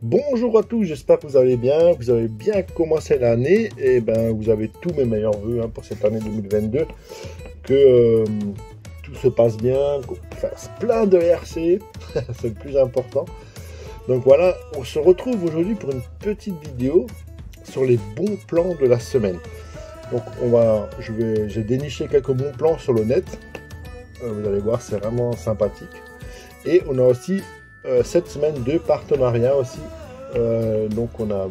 Bonjour à tous, j'espère que vous allez bien commencé l'année et vous avez tous mes meilleurs vœux pour cette année 2022, que tout se passe bien, qu'on fasse plein de RC, c'est le plus important. Donc voilà, on se retrouve aujourd'hui pour une petite vidéo sur les bons plans de la semaine. Donc j'ai déniché quelques bons plans sur le net, vous allez voir, c'est vraiment sympathique. Et on a aussi cette semaine deux partenariats aussi. Donc on a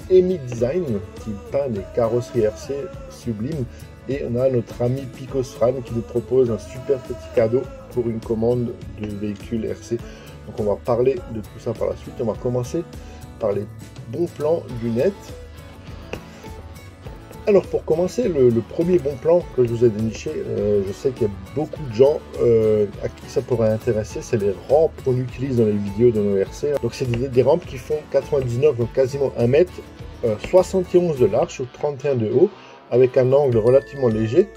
Emi Design qui peint des carrosseries RC sublimes, et on a notre ami Picosfran qui nous propose un super petit cadeau pour une commande de véhicules RC. Donc on va parler de tout ça par la suite. On va commencer par les bons plans du net. Alors pour commencer, le premier bon plan que je vous ai déniché, je sais qu'il y a beaucoup de gens à qui ça pourrait intéresser, c'est les rampes qu'on utilise dans les vidéos de nos RC. Donc c'est des rampes qui font 99, donc quasiment 1 mètre, 71 de large sur 31 de haut, avec un angle relativement léger,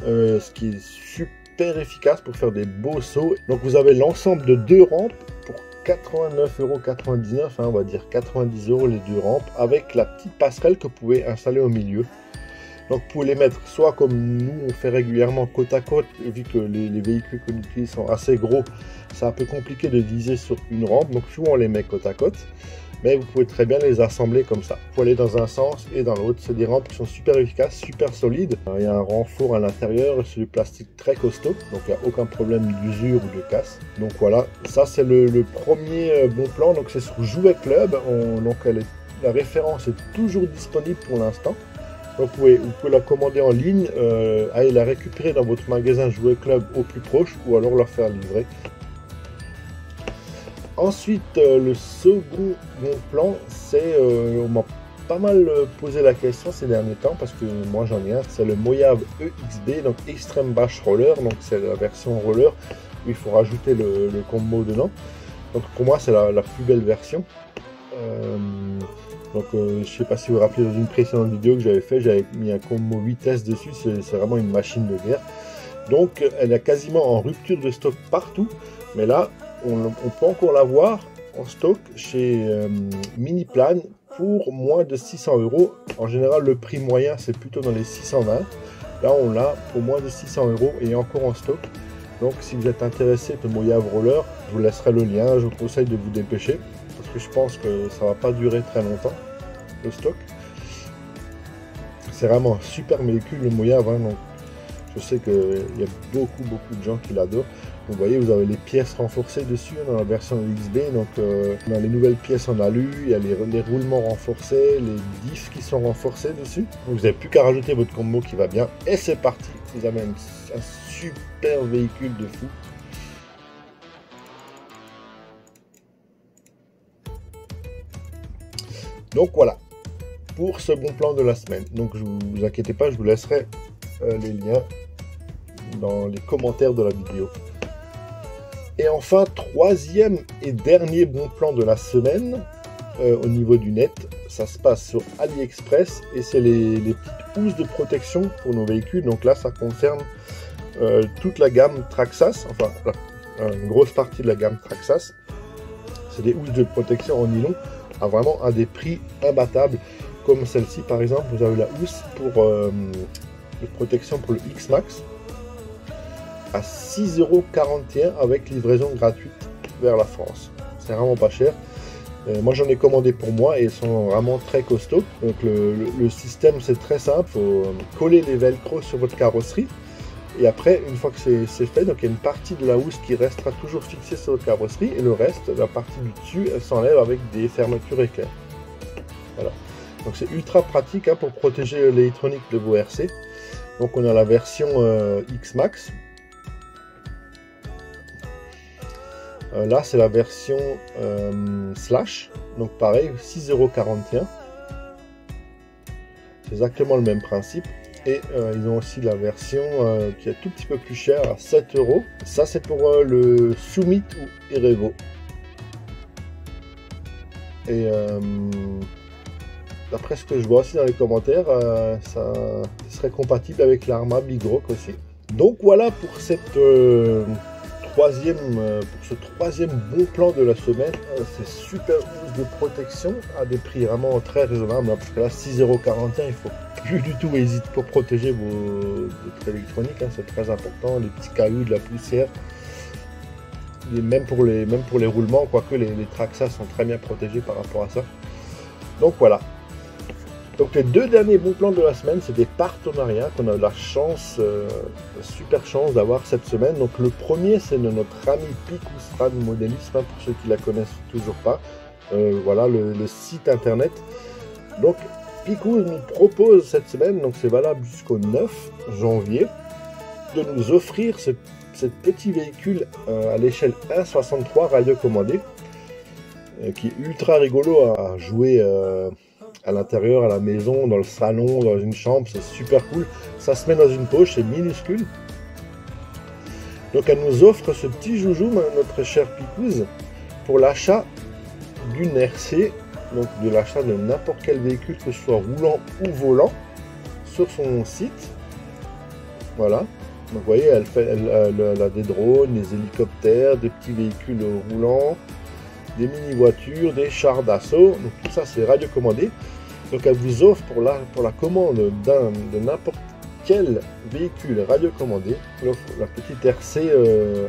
ce qui est super efficace pour faire des beaux sauts. Donc vous avez l'ensemble de deux rampes pour 89,99 €, on va dire 90 € les deux rampes, avec la petite passerelle que vous pouvez installer au milieu. Donc vous pouvez les mettre soit comme nous on fait régulièrement côte à côte, vu que les véhicules qu'on utilise sont assez gros, c'est un peu compliqué de viser sur une rampe, donc souvent on les met côte à côte. Mais vous pouvez très bien les assembler comme ça. Vous pouvez aller dans un sens et dans l'autre. C'est des rampes qui sont super efficaces, super solides. Il y a un renfort à l'intérieur et c'est du plastique très costaud. Donc il n'y a aucun problème d'usure ou de casse. Donc voilà, ça c'est le premier bon plan. Donc c'est sur Jouet Club. La référence est toujours disponible pour l'instant. Donc vous pouvez la commander en ligne, aller la récupérer dans votre magasin Jouet Club au plus proche, ou alors la faire livrer. Ensuite, le second bon plan, c'est, on m'a pas mal posé la question ces derniers temps, parce que moi j'en ai un, c'est le Mojave EXB, donc Extreme Bash Roller, donc c'est la version roller, où il faut rajouter le combo dedans. Donc pour moi c'est la plus belle version. Je sais pas si vous vous rappelez, dans une précédente vidéo que j'avais fait, j'avais mis un combo vitesse dessus, c'est vraiment une machine de guerre. Donc elle est quasiment en rupture de stock partout, mais là, on peut encore l'avoir en stock chez Miniplan pour moins de 600 €. En général, le prix moyen, c'est plutôt dans les 620. Là, on l'a pour moins de 600 € et encore en stock. Donc, si vous êtes intéressé par le Mojave Roller, je vous laisserai le lien. Je vous conseille de vous dépêcher parce que je pense que ça va pas durer très longtemps, le stock. C'est vraiment un super véhicule, le Mojave. Donc, je sais qu'il y a beaucoup de gens qui l'adorent. Vous voyez, vous avez les pièces renforcées dessus dans la version XB. Donc, dans les nouvelles pièces en alu, il y a les roulements renforcés, les diffs qui sont renforcés dessus. Donc, vous n'avez plus qu'à rajouter votre combo qui va bien. Et c'est parti. Vous avez un super véhicule de fou. Donc voilà pour ce bon plan de la semaine. Donc, ne vous inquiétez pas, je vous laisserai les liens dans les commentaires de la vidéo. Et enfin, troisième et dernier bon plan de la semaine au niveau du net, ça se passe sur AliExpress et c'est les petites housses de protection pour nos véhicules. Donc là, ça concerne toute la gamme Traxxas, enfin une grosse partie de la gamme Traxxas. C'est des housses de protection en nylon à vraiment à des prix imbattables, comme celle-ci par exemple. Vous avez la housse pour de protection pour le X-Max à 6,41 € avec livraison gratuite vers la France. C'est vraiment pas cher. Moi j'en ai commandé pour moi et ils sont vraiment très costauds. Donc le système c'est très simple, il faut coller les velcro sur votre carrosserie et après une fois que c'est fait, donc il y a une partie de la housse qui restera toujours fixée sur votre carrosserie et le reste, la partie du dessus, elle s'enlève avec des fermetures éclair. Voilà. Donc c'est ultra pratique pour protéger l'électronique de vos RC. Donc on a la version X-Max. Là c'est la version Slash, donc pareil 6,41 €. C'est exactement le même principe. Et ils ont aussi la version qui est tout petit peu plus chère à 7 €. Ça c'est pour le Summit ou Erevo. Et d'après ce que je vois aussi dans les commentaires, ça serait compatible avec l'Arma Big Rock aussi. Donc voilà pour cette troisième bon plan de la semaine. C'est super housse de protection à des prix vraiment très raisonnables, parce que là 6,41 €, il faut plus du tout hésiter pour protéger votre électronique, hein, c'est très important, les petits cailloux, de la poussière, et même pour les roulements, quoique les Traxa sont très bien protégés par rapport à ça. Donc voilà. Donc les deux derniers bons plans de la semaine, c'est des partenariats qu'on a eu la chance, super chance d'avoir cette semaine. Donc le premier, c'est de notre ami Pickousfran Modélisme, pour ceux qui la connaissent toujours pas. Voilà le site internet. Donc Picous nous propose cette semaine, donc c'est valable jusqu'au 9 janvier, de nous offrir ce petit véhicule à l'échelle 1,63 radiocommandé, qui est ultra rigolo à jouer à l'intérieur, à la maison, dans le salon, dans une chambre, c'est super cool. Ça se met dans une poche, c'est minuscule. Donc elle nous offre ce petit joujou, notre chère Picous, pour l'achat d'une RC, donc de l'achat de n'importe quel véhicule, que ce soit roulant ou volant, sur son site. Voilà. Donc vous voyez, elle a des drones, des hélicoptères, des petits véhicules roulants, des mini-voitures, des chars d'assaut. Donc tout ça, c'est radiocommandé. Donc elle vous offre pour la commande de n'importe quel véhicule radiocommandé, la petite RC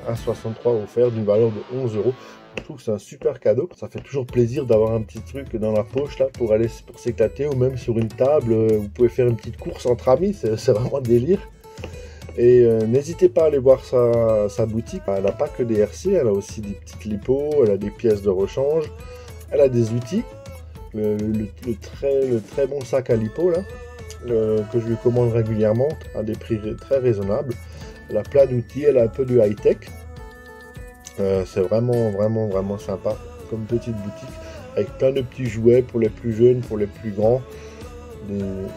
1,63 offerte d'une valeur de 11 €. Je trouve que c'est un super cadeau. Ça fait toujours plaisir d'avoir un petit truc dans la poche là pour s'éclater, ou même sur une table. Vous pouvez faire une petite course entre amis, c'est vraiment délire. Et n'hésitez pas à aller voir sa boutique. Elle n'a pas que des RC, elle a aussi des petites lipos, elle a des pièces de rechange, elle a des outils. Le très bon sac à lipo là, que je lui commande régulièrement à des prix très raisonnables. Elle a plein d'outils, elle a un peu de high-tech. C'est vraiment sympa comme petite boutique, avec plein de petits jouets pour les plus jeunes, pour les plus grands.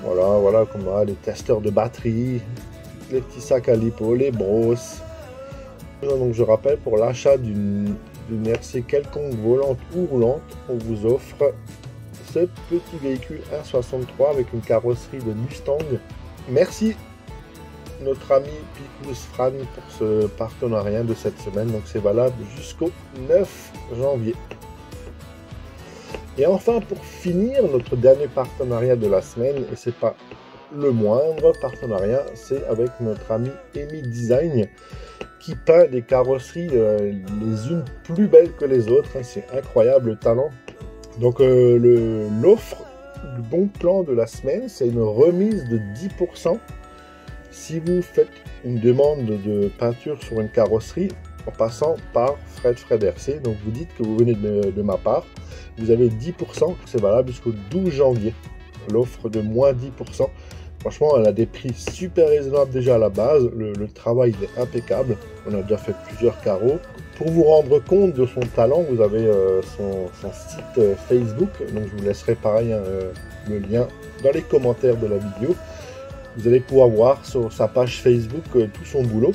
Voilà, comme les testeurs de batterie, les petits sacs à lipo, les brosses. Donc je rappelle, pour l'achat d'une RC quelconque volante ou roulante, on vous offre ce petit véhicule 1,63 avec une carrosserie de Mustang. Merci notre ami Pickousfran pour ce partenariat de cette semaine. Donc c'est valable jusqu'au 9 janvier. Et enfin, pour finir, notre dernier partenariat de la semaine, et c'est pas le moindre partenariat, c'est avec notre ami EMI Design, qui peint des carrosseries les unes plus belles que les autres. C'est incroyable le talent. Donc l'offre du bon plan de la semaine, c'est une remise de 10% si vous faites une demande de peinture sur une carrosserie en passant par Fred RC. Donc vous dites que vous venez de ma part, vous avez 10%, c'est valable jusqu'au 12 janvier. L'offre de moins 10%. Franchement, elle a des prix super raisonnables déjà à la base. Le travail est impeccable. On a déjà fait plusieurs carreaux. Pour vous rendre compte de son talent, vous avez son site Facebook. Donc je vous laisserai pareil le lien dans les commentaires de la vidéo. Vous allez pouvoir voir sur sa page Facebook tout son boulot.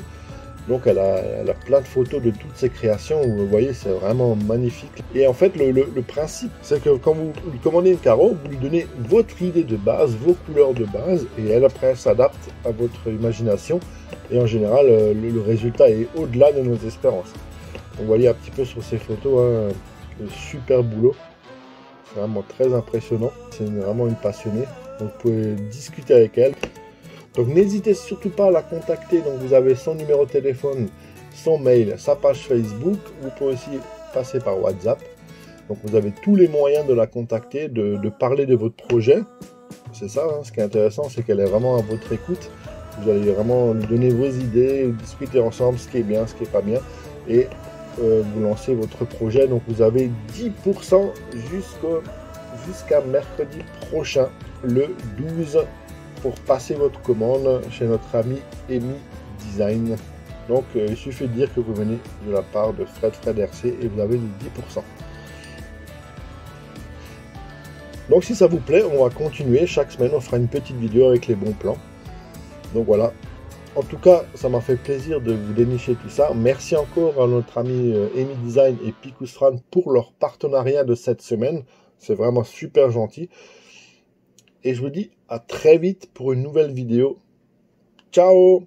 Donc elle a plein de photos de toutes ses créations. Vous voyez, c'est vraiment magnifique. Et en fait, le principe, c'est que quand vous lui commandez une carreau, vous lui donnez votre idée de base, vos couleurs de base, et elle après s'adapte à votre imagination. Et en général, le résultat est au-delà de nos espérances. Vous voyez un petit peu sur ces photos, hein, le super boulot. C'est vraiment très impressionnant. C'est vraiment une passionnée. Donc vous pouvez discuter avec elle. Donc n'hésitez surtout pas à la contacter. Donc vous avez son numéro de téléphone, son mail, sa page Facebook. Vous pouvez aussi passer par WhatsApp. Donc vous avez tous les moyens de la contacter, de parler de votre projet. C'est ça, hein, ce qui est intéressant, c'est qu'elle est vraiment à votre écoute. Vous allez vraiment lui donner vos idées, discuter ensemble ce qui est bien, ce qui n'est pas bien. Et vous lancez votre projet. Donc vous avez 10% jusqu'à mercredi prochain, le 12, pour passer votre commande chez notre ami EMI Design. Donc il suffit de dire que vous venez de la part de Fred RC et vous avez les 10%. Donc si ça vous plaît, on va continuer. Chaque semaine, on fera une petite vidéo avec les bons plans. Donc voilà. En tout cas, ça m'a fait plaisir de vous dénicher tout ça. Merci encore à notre ami EMI Design et Pickousfran pour leur partenariat de cette semaine. C'est vraiment super gentil. Et je vous dis à très vite pour une nouvelle vidéo. Ciao!